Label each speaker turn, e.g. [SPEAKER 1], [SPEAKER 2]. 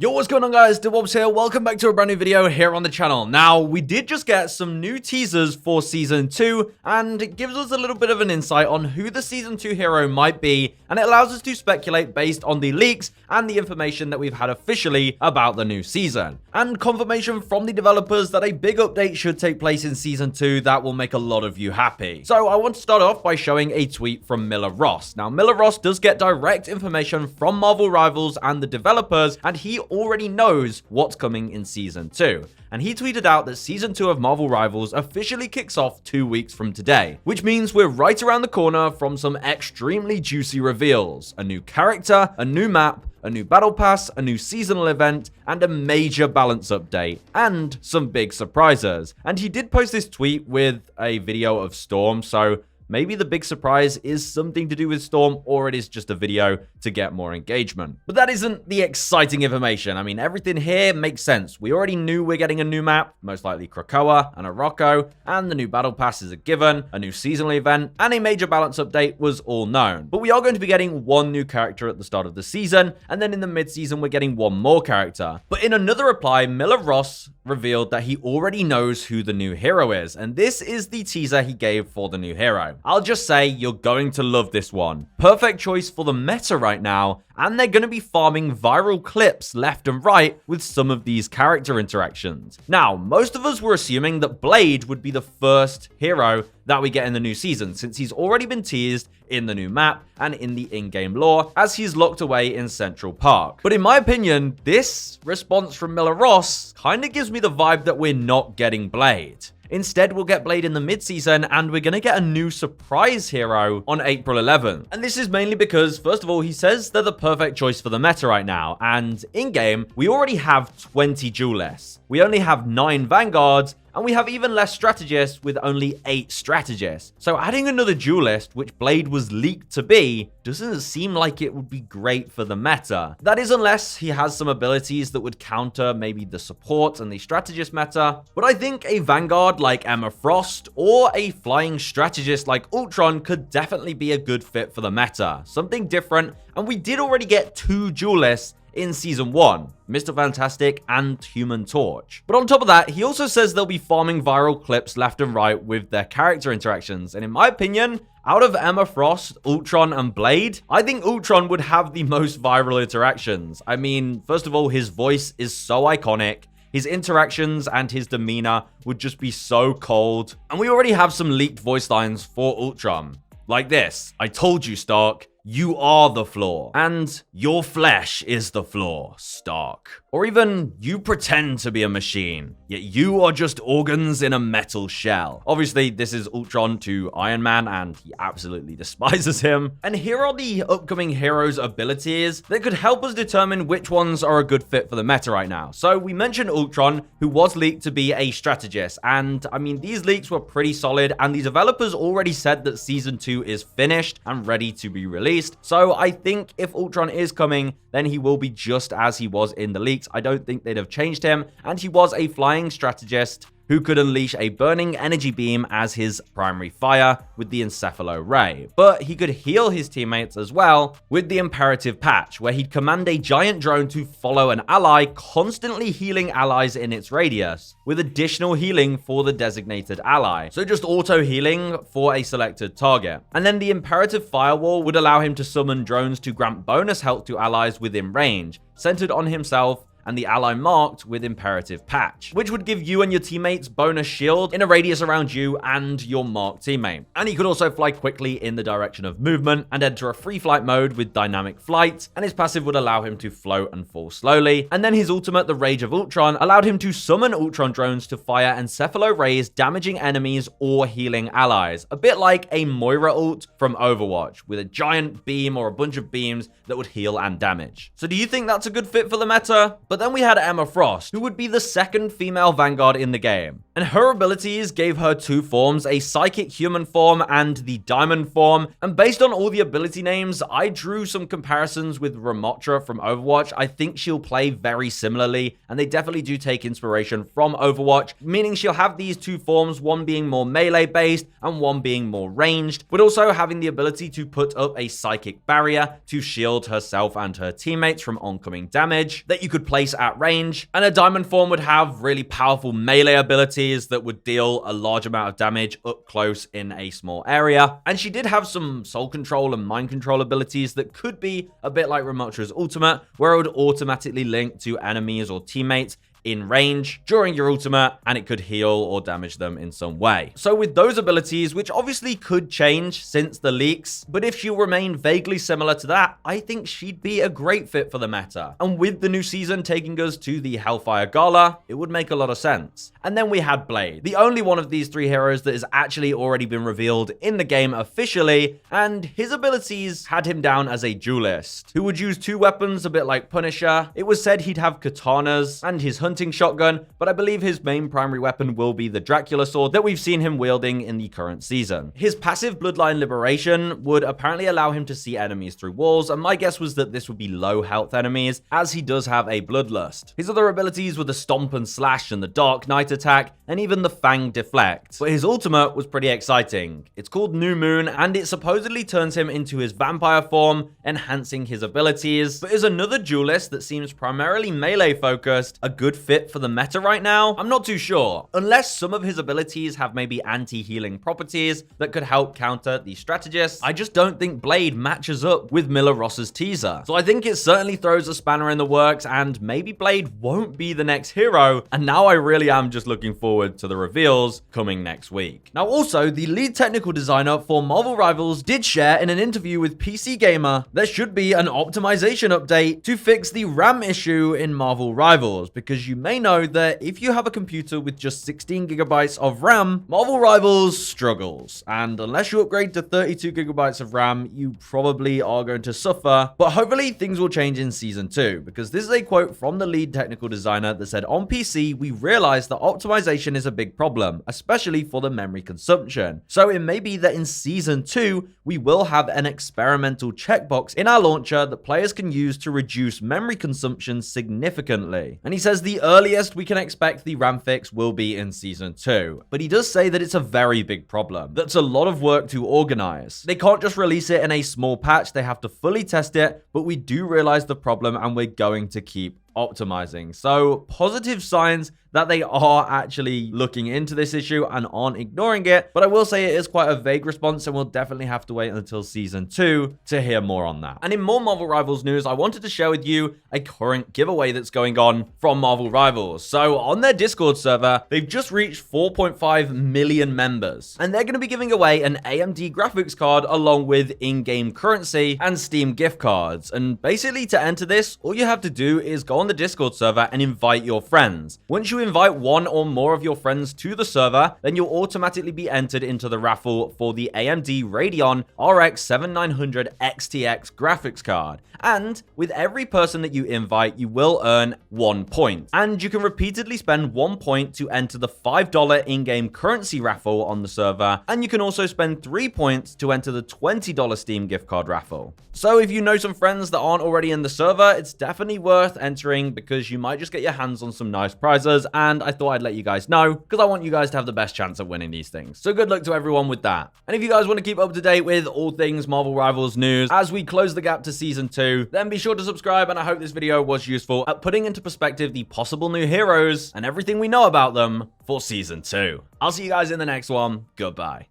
[SPEAKER 1] Yo, what's going on, guys? Dibwobs here. Welcome back to a brand new video here on the channel. Now, we did just get some new teasers for Season 2, and it gives us a little bit of an insight on who the Season 2 hero might be, and it allows us to speculate based on the leaks and the information that we've had officially about the new season. And confirmation from the developers that a big update should take place in Season 2 that will make a lot of you happy. So, I want to start off by showing a tweet from Miller Ross. Now, Miller Ross does get direct information from Marvel Rivals and the developers, and he already knows what's coming in Season 2. And he tweeted out that Season 2 of Marvel Rivals officially kicks off 2 weeks from today, which means we're right around the corner from some extremely juicy reveals. A new character, a new map, a new battle pass, a new seasonal event, and a major balance update, and some big surprises. And he did post this tweet with a video of Storm, so maybe the big surprise is something to do with Storm, or it is just a video to get more engagement. But that isn't the exciting information. I mean, everything here makes sense. We already knew we're getting a new map, most likely Krakoa and Morocco, and the new battle pass is a given, a new seasonal event, and a major balance update was all known. But we are going to be getting one new character at the start of the season, and then in the mid-season we're getting one more character. But in another reply, Miller Ross revealed that he already knows who the new hero is, and this is the teaser he gave for the new hero. I'll just say you're going to love this one. Perfect choice for the meta right now, and they're going to be farming viral clips left and right with some of these character interactions. Now, most of us were assuming that Blade would be the first hero that we get in the new season, since he's already been teased in the new map and in the in-game lore as he's locked away in Central Park. But in my opinion, this response from Miller Ross kind of gives me the vibe that we're not getting Blade. Instead, we'll get Blade in the mid-season, and we're going to get a new surprise hero on April 11th. And this is mainly because, first of all, he says they're the perfect choice for the meta right now. And in-game, we already have 20 duelists. We only have 9 Vanguards, and we have even less strategists with only 8 strategists. So adding another duelist, which Blade was leaked to be, doesn't seem like it would be great for the meta. That is unless he has some abilities that would counter maybe the support and the strategist meta. But I think a Vanguard like Emma Frost or a flying strategist like Ultron could definitely be a good fit for the meta. Something different, and we did already get 2 duelists in Season 1, Mr. Fantastic and Human Torch. But on top of that, he also says they'll be farming viral clips left and right with their character interactions. And in my opinion, out of Emma Frost, Ultron, and Blade, I think Ultron would have the most viral interactions. I mean, first of all, his voice is so iconic. His interactions and his demeanor would just be so cold. And we already have some leaked voice lines for Ultron. Like this: "I told you, Stark. You are the flaw. And your flesh is the flaw, Stark." Or even, "You pretend to be a machine, yet you are just organs in a metal shell." Obviously, this is Ultron to Iron Man, and he absolutely despises him. And here are the upcoming heroes' abilities that could help us determine which ones are a good fit for the meta right now. So we mentioned Ultron, who was leaked to be a strategist. And I mean, these leaks were pretty solid, and the developers already said that Season 2 is finished and ready to be released. So I think if Ultron is coming, then he will be just as he was in the leaks. I don't think they'd have changed him, and he was a flying strategist who could unleash a burning energy beam as his primary fire with the Encephalo Ray. But he could heal his teammates as well with the Imperative Patch, where he'd command a giant drone to follow an ally, constantly healing allies in its radius, with additional healing for the designated ally. So just auto healing for a selected target. And then the Imperative Firewall would allow him to summon drones to grant bonus health to allies within range, centered on himself and the ally marked with Imperative Patch, which would give you and your teammates bonus shield in a radius around you and your marked teammate. And he could also fly quickly in the direction of movement and enter a free flight mode with dynamic flight, and his passive would allow him to float and fall slowly. And then his ultimate, the Rage of Ultron, allowed him to summon Ultron drones to fire Encephalo Rays, damaging enemies or healing allies. A bit like a Moira ult from Overwatch, with a giant beam or a bunch of beams that would heal and damage. So do you think that's a good fit for the meta? But then we had Emma Frost, who would be the second female Vanguard in the game. And her abilities gave her 2 forms, a Psychic Human form and the Diamond form. And based on all the ability names, I drew some comparisons with Ramotra from Overwatch. I think she'll play very similarly, and they definitely do take inspiration from Overwatch, meaning she'll have these 2 forms, one being more melee based and one being more ranged, but also having the ability to put up a Psychic Barrier to shield herself and her teammates from oncoming damage that you could play place at range, and her diamond form would have really powerful melee abilities that would deal a large amount of damage up close in a small area. And she did have some soul control and mind control abilities that could be a bit like Ramotra's ultimate, where it would automatically link to enemies or teammates in range during your ultimate, and it could heal or damage them in some way. So with those abilities, which obviously could change since the leaks, but if she'll remain vaguely similar to that, I think she'd be a great fit for the meta. And with the new season taking us to the Hellfire Gala, it would make a lot of sense. And then we had Blade, the only one of these three heroes that has actually already been revealed in the game officially, and his abilities had him down as a duelist, who would use 2 weapons a bit like Punisher. It was said he'd have katanas and his hunting shotgun, but I believe his main primary weapon will be the Dracula sword that we've seen him wielding in the current season. His passive Bloodline Liberation would apparently allow him to see enemies through walls, and my guess was that this would be low health enemies, as he does have a Bloodlust. His other abilities were the Stomp and Slash and the Dark Knight attack, and even the Fang Deflect. But his ultimate was pretty exciting. It's called New Moon, and it supposedly turns him into his vampire form, enhancing his abilities, but is another duelist that seems primarily melee focused a good fit for the meta right now? I'm not too sure, unless some of his abilities have maybe anti-healing properties that could help counter the strategists. I just don't think Blade matches up with Miller Ross's teaser. So I think it certainly throws a spanner in the works, and maybe Blade won't be the next hero, and now I really am just looking forward to the reveals coming next week. Now also, the lead technical designer for Marvel Rivals did share in an interview with PC Gamer there should be an optimization update to fix the RAM issue in Marvel Rivals, because you may know that if you have a computer with just 16 gigabytes of RAM, Marvel Rivals struggles. And unless you upgrade to 32 gigabytes of RAM, you probably are going to suffer. But hopefully things will change in Season 2, because this is a quote from the lead technical designer that said, "On PC, we realized that optimization is a big problem, especially for the memory consumption. So it may be that in Season 2, we will have an experimental checkbox in our launcher that players can use to reduce memory consumption significantly." And he says the earliest we can expect the RAM fix will be in Season 2. But he does say that it's a very big problem. That's a lot of work to organize. They can't just release it in a small patch, they have to fully test it, but we do realize the problem and we're going to keep optimizing. So positive signs that they are actually looking into this issue and aren't ignoring it. But I will say it is quite a vague response, and we'll definitely have to wait until Season 2 to hear more on that. And in more Marvel Rivals news, I wanted to share with you a current giveaway that's going on from Marvel Rivals. So on their Discord server, they've just reached 4.5 million members, and they're going to be giving away an AMD graphics card along with in-game currency and Steam gift cards. And basically to enter this, all you have to do is go on the Discord server and invite your friends. Once you invite one or more of your friends to the server, then you'll automatically be entered into the raffle for the AMD Radeon RX 7900 XTX graphics card. And with every person that you invite, you will earn 1 point. And you can repeatedly spend 1 point to enter the $5 in-game currency raffle on the server. And you can also spend 3 points to enter the $20 Steam gift card raffle. So if you know some friends that aren't already in the server, it's definitely worth entering, because you might just get your hands on some nice prizes, and I thought I'd let you guys know because I want you guys to have the best chance of winning these things. So good luck to everyone with that. And if you guys want to keep up to date with all things Marvel Rivals news as we close the gap to Season 2, then be sure to subscribe, and I hope this video was useful at putting into perspective the possible new heroes and everything we know about them for Season 2. I'll see you guys in the next one. Goodbye.